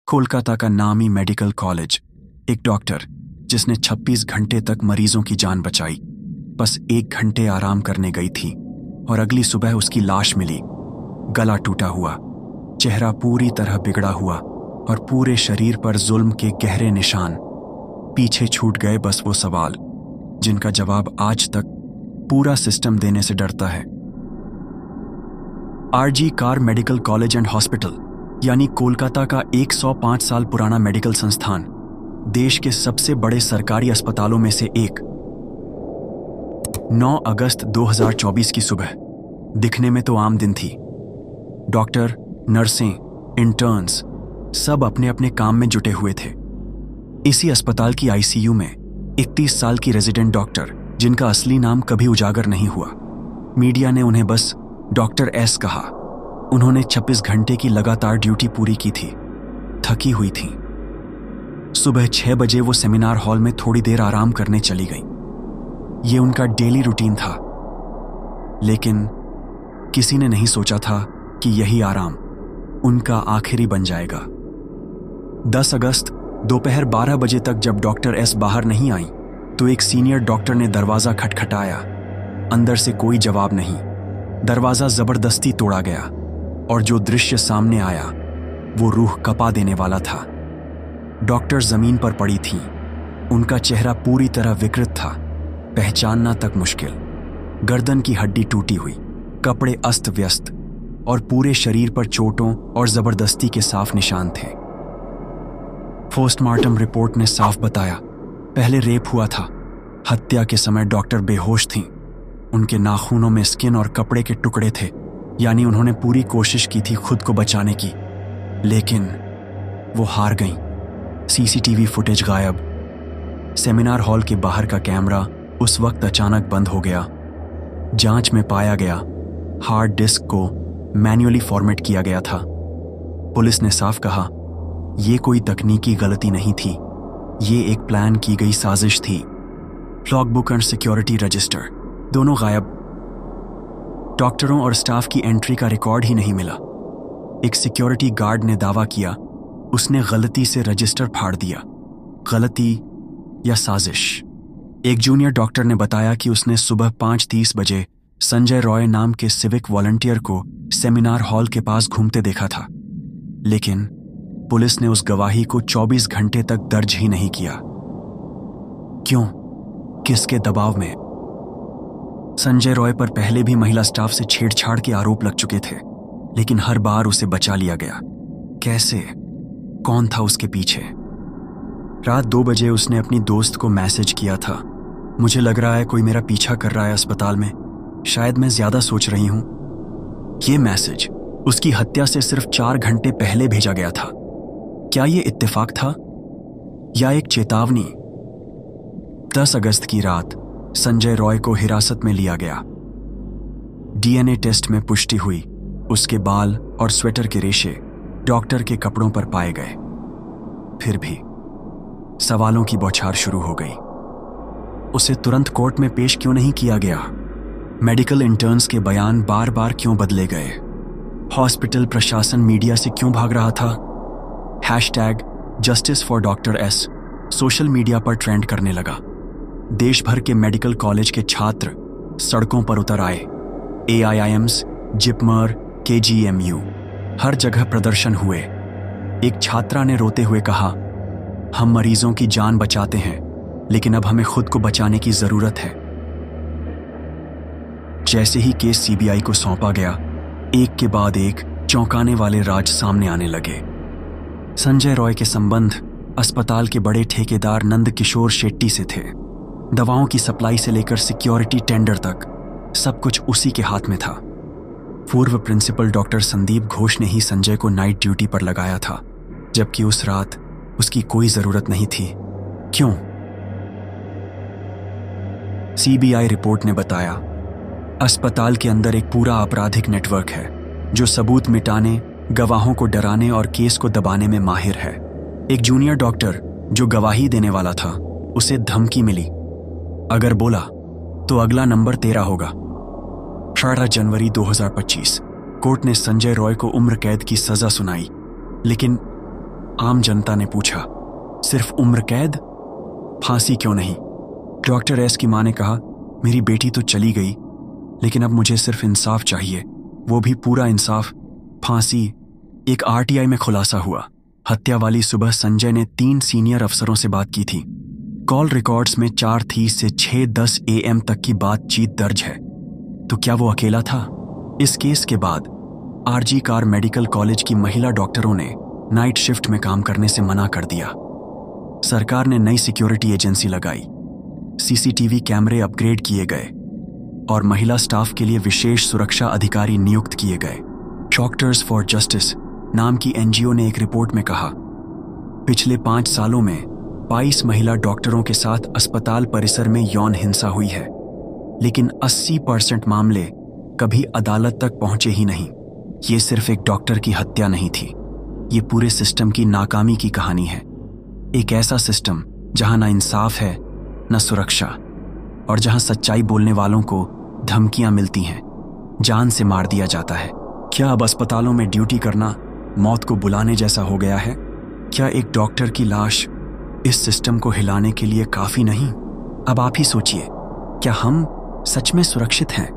कोलकाता का नामी medical college, एक डॉक्टर जिसने 26 घंटे तक मरीजों की जान बचाई, बस 1 घंटे आराम करने गई थी और अगली सुबह उसकी लाश मिली, गला टूटा हुआ, चेहरा पूरी तरह बिगड़ा हुआ और पूरे शरीर पर जुल्म के गहरे निशान। पीछे छूट गए बस वो सवाल जिनका जवाब आज तक पूरा सिस्टम देने से डरता है। RG Kar medical college and hospital यानी कोलकाता का 105 साल पुराना मेडिकल संस्थान, देश के सबसे बड़े सरकारी अस्पतालों में से एक। 9 अगस्त 2024 की सुबह दिखने में तो आम दिन थी। डॉक्टर, नर्सें, इंटर्न्स सब अपने अपने काम में जुटे हुए थे। इसी अस्पताल की आईसीयू में 31 साल की रेजिडेंट डॉक्टर, जिनका असली नाम कभी उजागर नहीं हुआ, मीडिया ने उन्हें बस डॉक्टर एस कहा। उन्होंने 26 घंटे की लगातार ड्यूटी पूरी की थी, थकी हुई थी। सुबह 6 बजे वो सेमिनार हॉल में थोड़ी देर आराम करने चली गई। ये उनका डेली रूटीन था, लेकिन किसी ने नहीं सोचा था कि यही आराम उनका आखिरी बन जाएगा। 10 अगस्त दोपहर 12 बजे तक जब डॉक्टर एस बाहर नहीं आई तो एक सीनियर डॉक्टर ने दरवाजा खटखटाया। अंदर से कोई जवाब नहीं। दरवाजा जबरदस्ती तोड़ा गया और जो दृश्य सामने आया वो रूह कपा देने वाला था। डॉक्टर जमीन पर पड़ी थीं। उनका चेहरा पूरी तरह विकृत था, पहचानना तक मुश्किल। गर्दन की हड्डी टूटी हुई, कपड़े अस्त व्यस्त और पूरे शरीर पर चोटों और जबरदस्ती के साफ निशान थे। पोस्टमार्टम रिपोर्ट ने साफ बताया, पहले रेप हुआ था। हत्या के समय डॉक्टर बेहोश थीं। उनके नाखूनों में स्किन और कपड़े के टुकड़े थे, यानी उन्होंने पूरी कोशिश की थी खुद को बचाने की, लेकिन वो हार गईं। सीसीटीवी फुटेज गायब। सेमिनार हॉल के बाहर का कैमरा उस वक्त अचानक बंद हो गया। जांच में पाया गया हार्ड डिस्क को मैन्युअली फॉर्मेट किया गया था। पुलिस ने साफ कहा, ये कोई तकनीकी गलती नहीं थी, ये एक प्लान की गई साजिश थी। लॉगबुक और सिक्योरिटी रजिस्टर दोनों गायब। डॉक्टरों और स्टाफ की एंट्री का रिकॉर्ड ही नहीं मिला। एक सिक्योरिटी गार्ड ने दावा किया उसने गलती से रजिस्टर फाड़ दिया। गलती या साजिश? एक जूनियर डॉक्टर ने बताया कि उसने सुबह 5:30 बजे संजय रॉय नाम के सिविक वॉलंटियर को सेमिनार हॉल के पास घूमते देखा था, लेकिन पुलिस ने उस गवाही को 24 घंटे तक दर्ज ही नहीं किया। क्यों? किसके दबाव में? संजय रॉय पर पहले भी महिला स्टाफ से छेड़छाड़ के आरोप लग चुके थे, लेकिन हर बार उसे बचा लिया गया। कैसे? कौन था उसके पीछे? रात 2 बजे उसने अपनी दोस्त को मैसेज किया था, मुझे लग रहा है कोई मेरा पीछा कर रहा है अस्पताल में, शायद मैं ज्यादा सोच रही हूं। यह मैसेज उसकी हत्या से सिर्फ 4 घंटे पहले भेजा गया था। क्या यह इत्तेफाक था या एक चेतावनी? 10 अगस्त की रात संजय रॉय को हिरासत में लिया गया। डीएनए टेस्ट में पुष्टि हुई, उसके बाल और स्वेटर के रेशे डॉक्टर के कपड़ों पर पाए गए। फिर भी सवालों की बौछार शुरू हो गई। उसे तुरंत कोर्ट में पेश क्यों नहीं किया गया? मेडिकल इंटर्न्स के बयान बार बार क्यों बदले गए? हॉस्पिटल प्रशासन मीडिया से क्यों भाग रहा था? #Justice for doctor S social media पर ट्रेंड करने लगा। देश भर के मेडिकल कॉलेज के छात्र सड़कों पर उतर आए। AIIMs, जिपमर, KGMU, हर जगह प्रदर्शन हुए। एक छात्रा ने रोते हुए कहा, हम मरीजों की जान बचाते हैं, लेकिन अब हमें खुद को बचाने की जरूरत है। जैसे ही केस CBI को सौंपा गया, एक के बाद एक चौंकाने वाले राज सामने आने लगे। संजय रॉय के संबंध अस्पताल के बड़े ठेकेदार नंद किशोर शेट्टी से थे। दवाओं की सप्लाई से लेकर सिक्योरिटी टेंडर तक सब कुछ उसी के हाथ में था। पूर्व प्रिंसिपल डॉक्टर संदीप घोष ने ही संजय को नाइट ड्यूटी पर लगाया था, जबकि उस रात उसकी कोई जरूरत नहीं थी। क्यों? CBI रिपोर्ट ने बताया, अस्पताल के अंदर एक पूरा आपराधिक नेटवर्क है जो सबूत मिटाने, गवाहों को डराने और केस को दबाने में माहिर है। एक जूनियर डॉक्टर जो गवाही देने वाला था, उसे धमकी मिली, अगर बोला तो अगला नंबर तेरा होगा। 18 जनवरी 2025 कोर्ट ने संजय रॉय को उम्र कैद की सजा सुनाई, लेकिन आम जनता ने पूछा, सिर्फ उम्र कैद? फांसी क्यों नहीं? डॉक्टर एस की मां ने कहा, मेरी बेटी तो चली गई, लेकिन अब मुझे सिर्फ इंसाफ चाहिए, वो भी पूरा इंसाफ, फांसी। एक आरटीआई में खुलासा हुआ। हत्या वाली सुबह संजय ने 3 सीनियर अफसरों से बात की थी। कॉल रिकॉर्ड्स में 4:30 से 6:10 AM तक की बातचीत दर्ज है। तो क्या वो अकेला था? इस केस के बाद आरजी कार मेडिकल कॉलेज की महिला डॉक्टरों ने नाइट शिफ्ट में काम करने से मना कर दिया। सरकार ने नई सिक्योरिटी एजेंसी लगाई, सीसीटीवी कैमरे अपग्रेड किए गए और महिला स्टाफ के लिए विशेष सुरक्षा अधिकारी नियुक्त किए गए। डॉक्टर्स फॉर जस्टिस नाम की एनजीओ ने एक रिपोर्ट में कहा, पिछले 5 सालों में 22 महिला डॉक्टरों के साथ अस्पताल परिसर में यौन हिंसा हुई है, लेकिन 80% मामले कभी अदालत तक पहुंचे ही नहीं। ये सिर्फ एक डॉक्टर की हत्या नहीं थी, ये पूरे सिस्टम की नाकामी की कहानी है। एक ऐसा सिस्टम जहां ना इंसाफ है, न सुरक्षा, और जहां सच्चाई बोलने वालों को धमकियां मिलती हैं, जान से मार दिया जाता है। क्या अब अस्पतालों में ड्यूटी करना मौत को बुलाने जैसा हो गया है? क्या एक डॉक्टर की लाश इस सिस्टम को हिलाने के लिए काफी नहीं? अब आप ही सोचिए, क्या हम सच में सुरक्षित हैं?